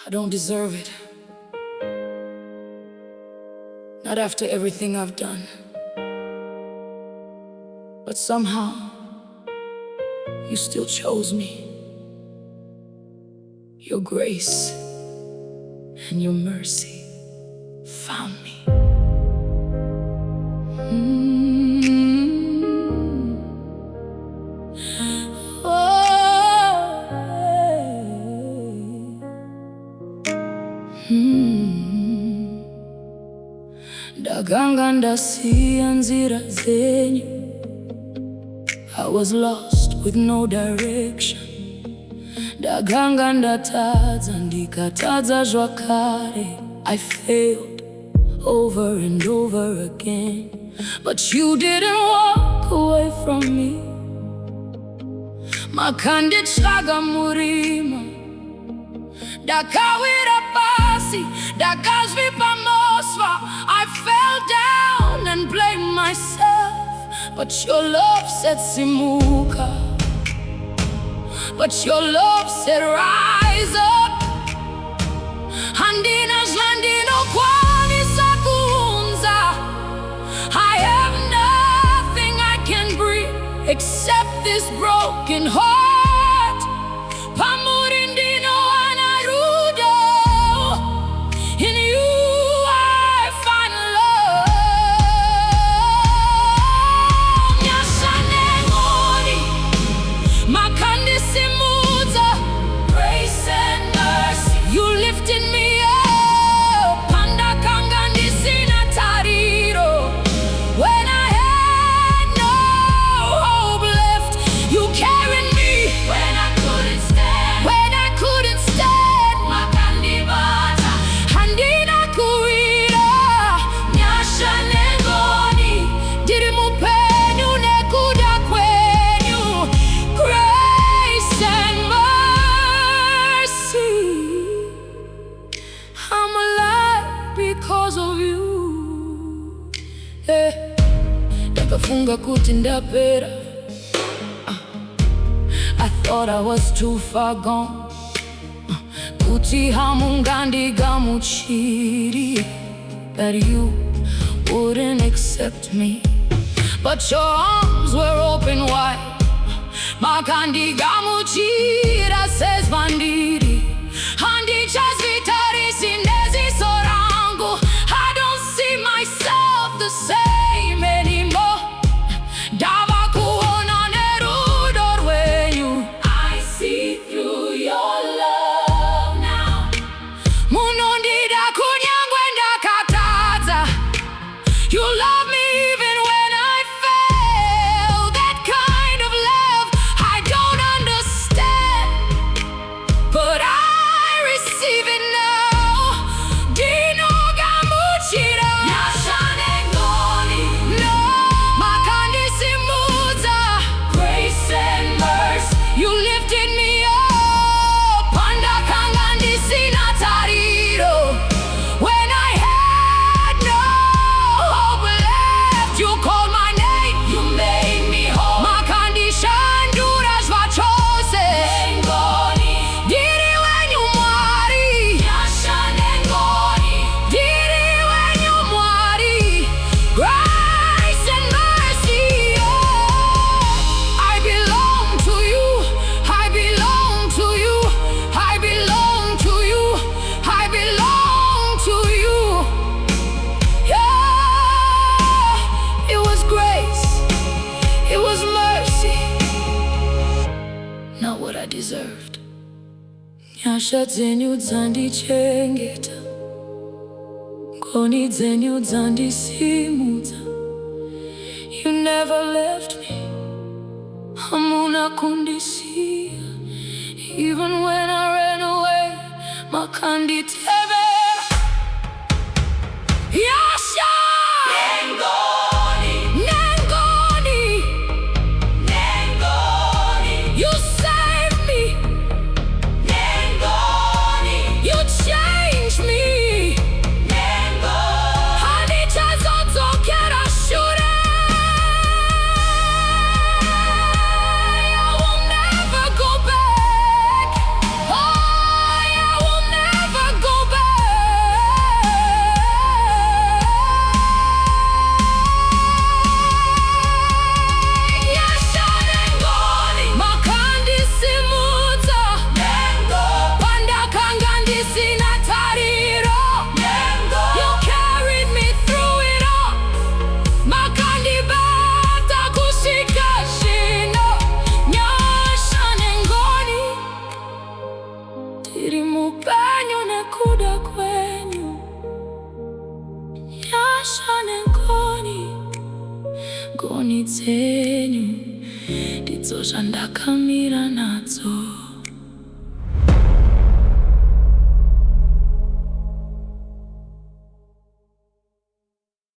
I don't deserve it. Not after everything I've done. But somehow, you still chose me. Your grace and your mercy found me. Ndaganga ndasiya nzira zenyu. I was lost with no direction. Ndaganga ndatadza ndikatadza zvakare. I failed over and over again, but you didn't walk away from me. Makanditsvaga murima, ndakawira pasi, ndakazvipa mosva. I fell down and blamed myself, but your love said simuka. But your love said rise up. Handina zlandino kwanisa kuunza. I have nothing I can bring except this broken heart. Pamurindino anarudo. In you I find love. Nyasha neNgoni, makandi simudza. Grace and mercy, you lifted me up. Pandakanga ndisina tariro. When I had no hope left, you carried me. When I couldn't stand, makandibata. Handina kuwira. Nyasha neNgoni, ndiri mupenyu nekuda kwenyu. Grace and mercy, I'm alive because of you. Ndakafunga kuti ndapera. I thought I was too far gone. Kuti hamungandigamuchiri, that you wouldn't accept me. But your arms were open wide. Makandigamuchira says vandiri. Handichazvitarisi neziso rangu. I don't see myself the same anymore. Ndava kuona nerudo rwenyu. I see through your love now. Munondida kunyangwe ndakatadza. You love me even when I fail. That kind of love I don't understand, but I receive it now. Dino gamuchira. Nyasha neNgoni, no. Makandi simudza. Grace and mercy, you lifted me up. Pandakanga ndisina tariro. When I had no hope left, you called my name. You made me whole. Makandi shandura zvachose. neNgoni, ndiri wenyu Mwari. Nyasha neNgoni, ndiri wenyu Mwari. Grace and mercy, I belong to you. I belong to you. I belong to you. I belong to you. Yeah, it was grace. It was mercy. Not what I deserved. Nyasha dzenyu dzandichengeta. Ngoni dzenyu dzandisimudza. You never left me. Hamuna kundisiya. Even when I ran away, makanditevera. Nyasha neNgoni, neNgoni, neNgoni. You saved me. neNgoni, you changed me. neNgoni, handichazodzokera shure. I will never go back. Oh, I will never ngoni dzenyu ndidzo zvandakamira nadzo.